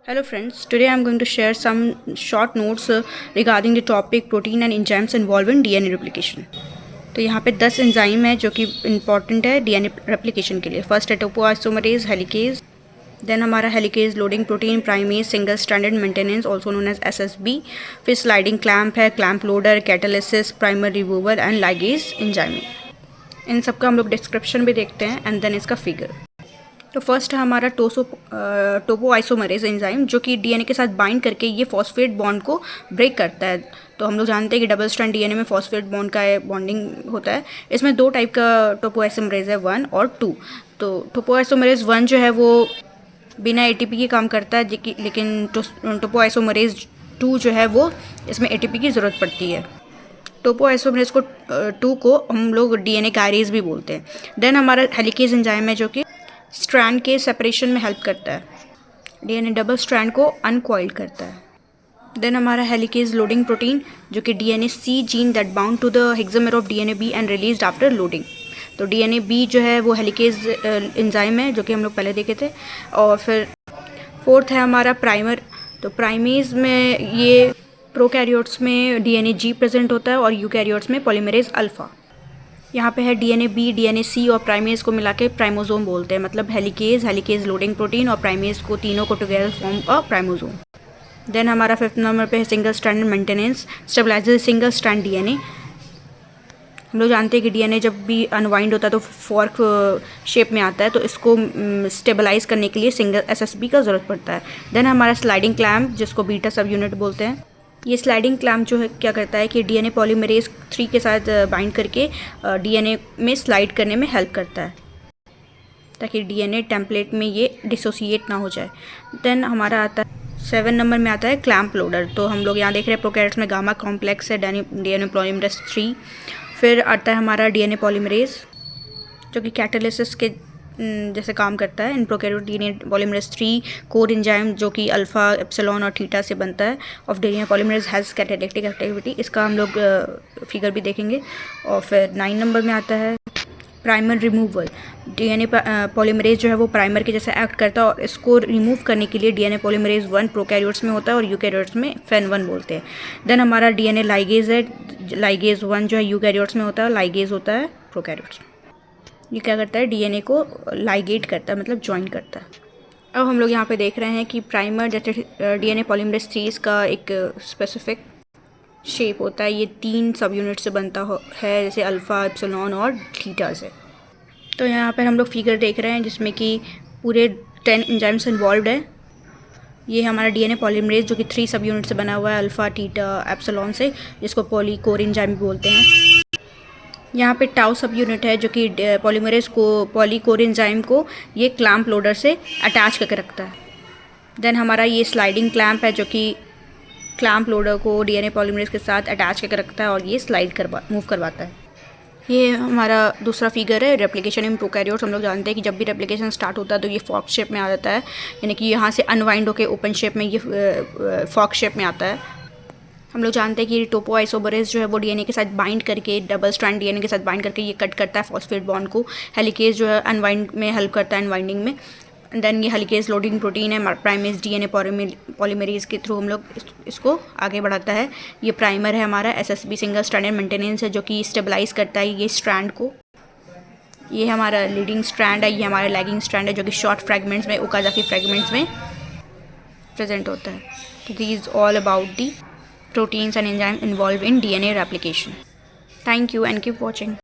Hello friends, today I am going to share some short notes regarding the topic protein and enzymes involved in DNA replication. तो यहाँ पे 10 enzyme है जो कि important है DNA replication के लिए. फर्स्ट है टोपोआइसोमरेज हेलिकेज, देन हमारा helicase loading protein primase single stranded maintenance also known as SSB. फिर स्लाइडिंग क्लैम्प है, clamp loader, catalysis, primer removal and ligase enzyme. इन सब का हम लोग डिस्क्रिप्शन भी देखते हैं एंड देन इसका फिगर. तो फर्स्ट है हमारा टोपोआइसोमरेज एंजाइम जो कि डीएनए के साथ बाइंड करके ये फॉस्फेट बॉन्ड को ब्रेक करता है. तो हम लोग जानते हैं कि डबल स्ट्रैंड डीएनए में फॉस्फेट बॉन्ड का बॉन्डिंग होता है. इसमें दो टाइप का टोपोआइसोमरेज है, 1 और 2. तो टोपोआइसोमरेज 1 जो है वो बिना एटीपी के काम करता है, लेकिन टोपोआइसोमरेज 2 जो है वो इसमें एटीपी की ज़रूरत पड़ती है. टोपोआइसोमरेज को 2 को हम लोग डीएनए कायरेज भी बोलते हैं. देन हमारा हेलिकेज एंजाइम है जो कि स्ट्रैंड के सेपरेशन में हेल्प करता है, डीएनए डबल स्ट्रैंड को अनकॉइल्ड करता है. देन हमारा हेलिकेज लोडिंग प्रोटीन जो कि DNA C gene that bound to the hexamer of DNA B and released after loading. तो डीएनए बी जो है वो हेलिकेज एंजाइम है जो कि हम लोग पहले देखे थे. और फिर फोर्थ है हमारा प्राइमर. तो प्राइमेज में ये प्रोकैरियोट्स में डीएनए जी प्रेजेंट होता है और यूकैरियोट्स में पॉलीमरेज अल्फा. यहाँ पे है डीएनए बी, डीएनए सी और प्राइमेज को मिला के प्राइमोसोम बोलते हैं. मतलब हेलिकेज लोडिंग प्रोटीन और प्राइमेज को तीनों को टुगेदर फॉर्म अ प्राइमोसोम. देन हमारा 5th नंबर पे है single strand maintenance stabilises single strand DNA. हम लोग जानते हैं कि डीएनए जब भी अनवाइंड होता है तो फॉर्क शेप में आता है, तो इसको स्टेबलाइज करने के लिए सिंगल एसएसबी का ज़रूरत पड़ता है. देन हमारा स्लाइडिंग क्लैम्प जिसको बीटा सब यूनिट बोलते हैं. ये स्लाइडिंग क्लैम्प जो है क्या करता है कि डीएनए पॉलीमरेज 3 के साथ बाइंड करके डीएनए में स्लाइड करने में हेल्प करता है ताकि डीएनए टेम्पलेट में ये डिसोसिएट ना हो जाए. देन हमारा आता है 7 नंबर में आता है क्लैम्प लोडर. तो हम लोग यहाँ देख रहे हैं प्रोकैरियोट्स में गामा कॉम्प्लेक्स है डीएनए पॉलीमरेज 3. फिर आता है हमारा डीएनए पॉलीमरेज जो कि कैटालिसिस के जैसे काम करता है. In prokaryote DNA polymerase 3 core enzyme जो कि अल्फा एप्सिलॉन और थीटा से बनता है of DNA polymerase has catalytic activity. इसका हम लोग फिगर भी देखेंगे. और फिर 9 नंबर में आता है प्राइमर रिमूवल. डीएनए पॉलीमरेज जो है वो प्राइमर के जैसे एक्ट करता है और इसको रिमूव करने के लिए डीएनए पॉलीमरेज 1 प्रोकैरियोट्स में होता है और यूकैरियोट्स में FEN1 बोलते हैं. देन हमारा डीएनए लाइगेज है. लाइगेज 1 जो है यूकैरियोट्स में होता है, लाइगेज होता है प्रोकैरियोट्स में. ये क्या करता है, डीएनए को लाइगेट करता है, मतलब ज्वाइन करता है. अब हम लोग यहाँ पे देख रहे हैं कि प्राइमर जैसे डीएनए पॉलीमरेज 3 का एक स्पेसिफिक शेप होता है. ये 3 सब यूनिट से बनता है जैसे अल्फ़ा एप्सिलॉन और थीटा से. तो यहाँ पर हम लोग फिगर देख रहे हैं जिसमें कि पूरे 10 एंजाइम्स इन्वॉल्व है. ये हमारा डीएनए पॉलीमरेज जो कि 3 सब यूनिट से बना हुआ है, अल्फ़ा थीटा एप्सिलॉन से, जिसको पॉलीकोर एंजाइम बोलते हैं. यहाँ पे टाउ सब यूनिट है जो कि पॉलीमरेज को पॉलीकोर एंजाइम को ये क्लैम्प लोडर से अटैच करके रखता है. देन हमारा ये स्लाइडिंग क्लैम्प है जो कि क्लैम्प लोडर को डीएनए पॉलीमरेज के साथ अटैच करके रखता है और ये स्लाइड मूव करवाता है. ये हमारा दूसरा फिगर है रेप्लिकेशन इन प्रोकैरियोट्स. हम लोग जानते हैं कि जब भी रेप्लिकेशन स्टार्ट होता है तो ये फॉक शेप में आ जाता है, यानी कि यहाँ से अनवाइंड होकर ओपन शेप में ये फॉक शेप में आता है. हम लोग जानते हैं कि टोपोआइसोमरेज जो है वो डीएनए के साथ बाइंड करके डबल स्ट्रैंड डीएनए के साथ बाइंड करके ये कट करता है फॉस्फेट बॉन्ड को. हेलिकेज जो है अनवाइंड में हेल्प करता है अनवाइंडिंग में. देन ये हेलिकेज लोडिंग प्रोटीन है प्राइमेज डीएनए पॉलीमरेज के थ्रू हम लोग इसको आगे बढ़ाता है. ये प्राइमर है हमारा एसएसबी सिंगल स्ट्रैंडेड मेंटेनेंस है जो कि स्टेबलाइज करता है ये स्ट्रैंड को. ये हमारा लीडिंग स्ट्रैंड है, ये हमारा लैगिंग स्ट्रैंड है जो कि शॉर्ट फ्रैगमेंट्स में ओकाजाकी फ्रैगमेंट्स में प्रेजेंट होता है. तो this is all about the proteins and enzymes involved in DNA replication. Thank you and keep watching.